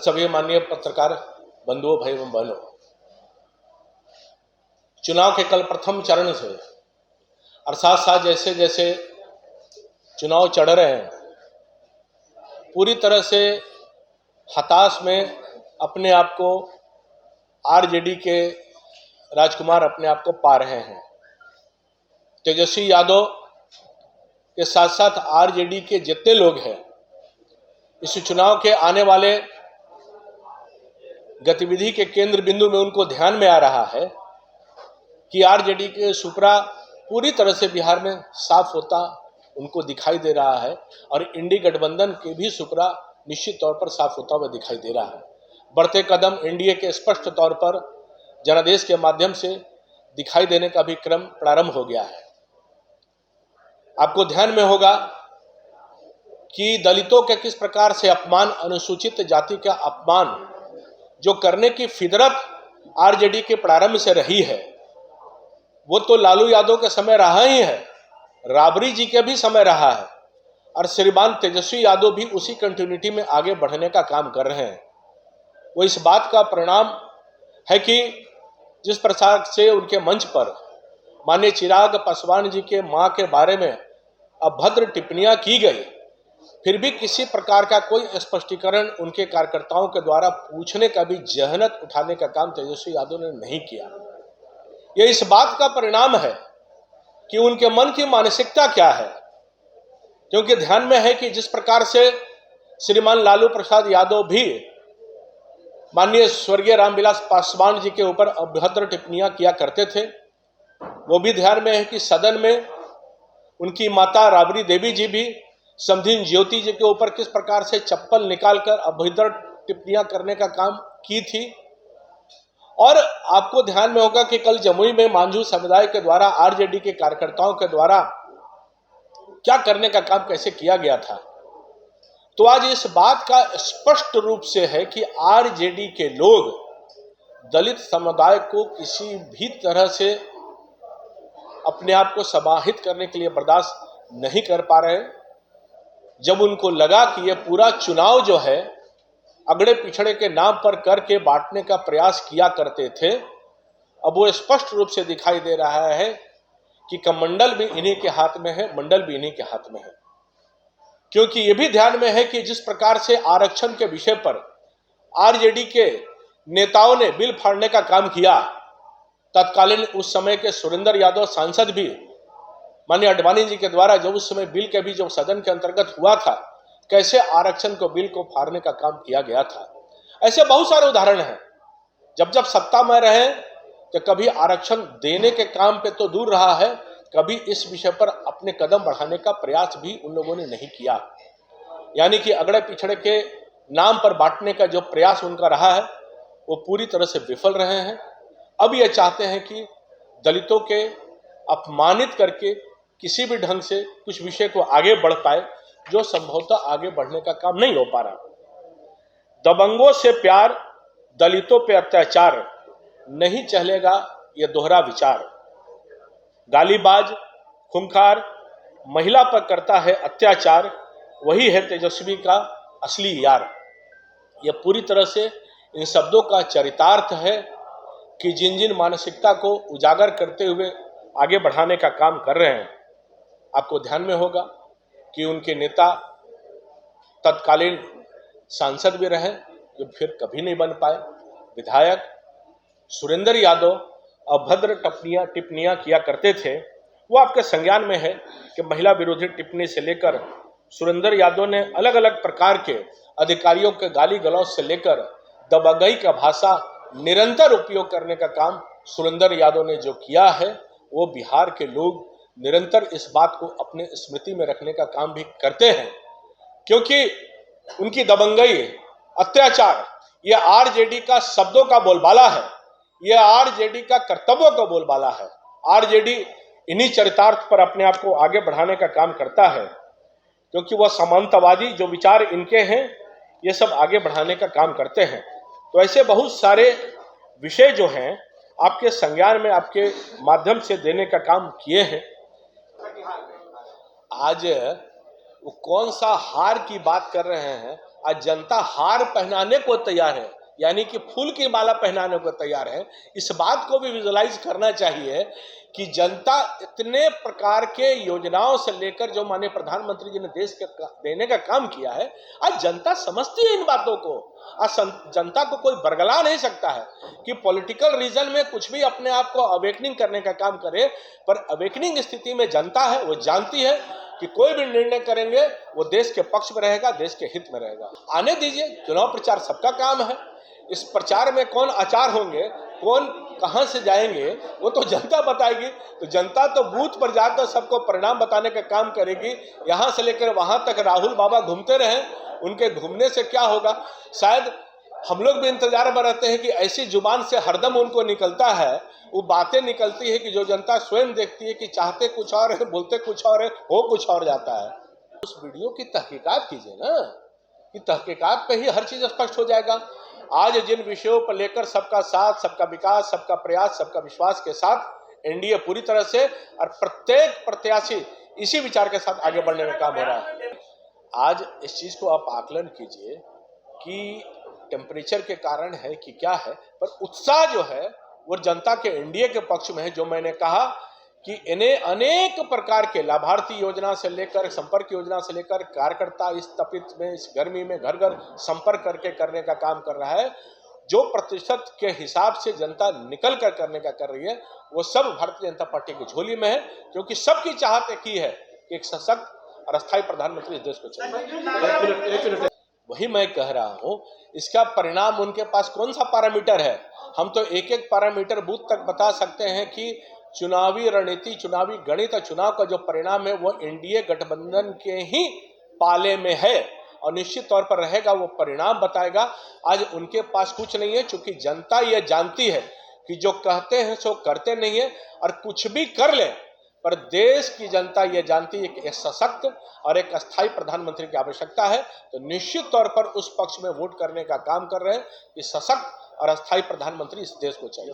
सभी माननीय पत्रकार बंधुओं, भाई एवं बहनों, चुनाव के कल प्रथम चरण से और साथ साथ जैसे जैसे चुनाव चढ़ रहे हैं, पूरी तरह से हताश में अपने आप को आरजेडी के राजकुमार अपने आप को पा रहे हैं। तेजस्वी यादव के साथ साथ आरजेडी के जितने लोग हैं, इस चुनाव के आने वाले गतिविधि के केंद्र बिंदु में उनको ध्यान में आ रहा है कि आरजेडी के सुपरा पूरी तरह से बिहार में साफ होता उनको दिखाई दे रहा है और इंडी गठबंधन के भी सुपरा निश्चित तौर पर साफ होता हुआ दिखाई दे रहा है। बढ़ते कदम एनडीए के स्पष्ट तौर पर जनादेश के माध्यम से दिखाई देने का भी क्रम प्रारंभ हो गया है। आपको ध्यान में होगा कि दलितों के किस प्रकार से अपमान, अनुसूचित जाति का अपमान जो करने की फितरत आरजेडी के प्रारंभ से रही है, वो तो लालू यादव के समय रहा ही है, राबड़ी जी के भी समय रहा है और श्रीमान तेजस्वी यादव भी उसी कंटिन्यूटी में आगे बढ़ने का काम कर रहे हैं। वो इस बात का परिणाम है कि जिस प्रकार से उनके मंच पर माननीय चिराग पासवान जी के मां के बारे में अभद्र टिप्पणियां की गई, फिर भी किसी प्रकार का कोई स्पष्टीकरण उनके कार्यकर्ताओं के द्वारा पूछने का भी जहनत उठाने का काम तेजस्वी यादव ने नहीं किया। यह इस बात का परिणाम है कि उनके मन की मानसिकता क्या है, क्योंकि ध्यान में है कि जिस प्रकार से श्रीमान लालू प्रसाद यादव भी माननीय स्वर्गीय रामविलास पासवान जी के ऊपर अभद्र टिप्पणियां किया करते थे, वो भी ध्यान में है कि सदन में उनकी माता राबड़ी देवी जी भी समधिन ज्योति जी के ऊपर किस प्रकार से चप्पल निकालकर अभद्र टिप्पणियां करने का काम की थी। और आपको ध्यान में होगा कि कल जमुई में मांझू समुदाय के द्वारा आरजेडी के कार्यकर्ताओं के द्वारा क्या करने का काम कैसे किया गया था। तो आज इस बात का स्पष्ट रूप से है कि आरजेडी के लोग दलित समुदाय को किसी भी तरह से अपने आप को समाहित करने के लिए बर्दाश्त नहीं कर पा रहे। जब उनको लगा कि यह पूरा चुनाव जो है अगड़े पिछड़े के नाम पर करके बांटने का प्रयास किया करते थे, अब वो स्पष्ट रूप से दिखाई दे रहा है कि कमंडल भी इन्हीं के हाथ में है, मंडल भी इन्हीं के हाथ में है। क्योंकि ये भी ध्यान में है कि जिस प्रकार से आरक्षण के विषय पर आरजेडी के नेताओं ने बिल फाड़ने का काम किया, तत्कालीन उस समय के सुरेंद्र यादव सांसद भी माननीय अडवाणी जी के द्वारा जब उस समय बिल के भी जो सदन के अंतर्गत हुआ था, कैसे आरक्षण को बिल को फाड़ने का काम किया गया था। ऐसे बहुत सारे उदाहरण हैं। जब जब सत्ता में रहे तो कभी आरक्षण देने के काम पे तो दूर रहा है, कभी इस विषय पर अपने कदम बढ़ाने का प्रयास भी उन लोगों ने नहीं किया। यानी कि अगड़े पिछड़े के नाम पर बांटने का जो प्रयास उनका रहा है वो पूरी तरह से विफल रहे हैं। अब ये चाहते हैं कि दलितों के अपमानित करके किसी भी ढंग से कुछ विषय को आगे बढ़ पाए, जो संभवतः आगे बढ़ने का काम नहीं हो पा रहा। दबंगों से प्यार, दलितों पे अत्याचार, नहीं चलेगा ये दोहरा विचार। गालीबाज, खूंखार, महिला पर करता है अत्याचार, वही है तेजस्वी का असली यार। यह पूरी तरह से इन शब्दों का चरितार्थ है कि जिन जिन मानसिकता को उजागर करते हुए आगे बढ़ाने का काम कर रहे हैं। आपको ध्यान में होगा कि उनके नेता तत्कालीन सांसद भी रहे, जो फिर कभी नहीं बन पाए। विधायक सुरेंद्र यादव अभद्र टिप्पणियां किया करते थे, वो आपके संज्ञान में है कि महिला विरोधी टिप्पणी से लेकर सुरेंद्र यादव ने अलग अलग प्रकार के अधिकारियों के गाली गलौज से लेकर दबंगई का भाषा निरंतर उपयोग करने का काम सुरेंद्र यादव ने जो किया है, वो बिहार के लोग निरंतर इस बात को अपने स्मृति में रखने का काम भी करते हैं। क्योंकि उनकी दबंगई, अत्याचार, यह आरजेडी का शब्दों का बोलबाला है, यह आरजेडी का कर्तव्यों का बोलबाला है। आरजेडी इन्हीं चरितार्थ पर अपने आप को आगे बढ़ाने का काम करता है, क्योंकि वह समानतावादी जो विचार इनके हैं, ये सब आगे बढ़ाने का काम करते हैं। तो ऐसे बहुत सारे विषय जो हैं आपके संज्ञान में, आपके माध्यम से देने का काम किए हैं। आज वो कौन सा हार की बात कर रहे हैं, आज जनता हार पहनाने को तैयार है, यानी कि फूल की माला पहनाने को तैयार है। इस बात को भी विजुलाइज करना चाहिए कि जनता इतने प्रकार के योजनाओं से लेकर जो माननीय प्रधानमंत्री जी ने देश के देने का काम किया है, आज जनता समझती है इन बातों को। आज जनता को कोई बरगला नहीं सकता है कि पॉलिटिकल रीजन में कुछ भी अपने आप को अवेकनिंग करने का काम करे, पर अवेकनिंग स्थिति में जनता है, वो जानती है कि कोई भी निर्णय करेंगे वो देश के पक्ष में रहेगा, देश के हित में रहेगा। आने दीजिए, चुनाव प्रचार सबका काम है। इस प्रचार में कौन आचार होंगे, कौन कहां से जाएंगे, वो तो जनता बताएगी। तो जनता तो बूथ पर जाकर सबको परिणाम बताने का काम करेगी। यहां से लेकर वहां तक राहुल बाबा घूमते रहें, उनके घूमने से क्या होगा? शायद हम लोग भी इंतजार में रहते हैं कि ऐसी जुबान से हरदम उनको निकलता है, वो बातें निकलती है कि जो जनता स्वयं देखती है कि चाहते कुछ और है, बोलते कुछ और है, हो कुछ और जाता है। उस वीडियो की तहकीकात कीजिए ना, कि तहकीकात पे ही हर चीज स्पष्ट हो जाएगा। आज जिन विषयों पर लेकर सबका साथ, सबका विकास, सबका प्रयास, सबका विश्वास के साथ एनडीए पूरी तरह से और प्रत्येक प्रत्याशी इसी विचार के साथ आगे बढ़ने में काम हो रहा है। आज इस चीज को आप आकलन कीजिए कि टेम्परेचर के कारण है कि क्या है, पर उत्साह जो है वो जनता के एनडीए के पक्ष में है। जो मैंने कहा कि इन्हें अनेक प्रकार के लाभार्थी योजना से लेकर, संपर्क योजना से लेकर, कार्यकर्ता इस तपित में, इस गर्मी में घर घर संपर्क करके करने का काम कर रहा है। जो प्रतिशत के हिसाब से जनता निकल कर करने का कर रही है, वो सब भारतीय जनता पार्टी की झोली में है, क्योंकि सबकी चाहत एक ही है कि एक सशक्त और अस्थायी प्रधानमंत्री इस देश को चाहिए। वही मैं कह रहा हूं, इसका परिणाम उनके पास कौन सा पैरामीटर है? हम तो एक एक पैरामीटर बूथ तक बता सकते हैं कि चुनावी रणनीति, चुनावी गणित और चुनाव का जो परिणाम है वो एनडीए गठबंधन के ही पाले में है और निश्चित तौर पर रहेगा, वो परिणाम बताएगा। आज उनके पास कुछ नहीं है, क्योंकि जनता ये जानती है कि जो कहते हैं सो करते नहीं है, और कुछ भी कर ले पर देश की जनता ये जानती है कि एक सशक्त और एक अस्थायी प्रधानमंत्री की आवश्यकता है। तो निश्चित तौर पर उस पक्ष में वोट करने का काम कर रहे हैं कि सशक्त और अस्थायी प्रधानमंत्री इस देश को चाहिए।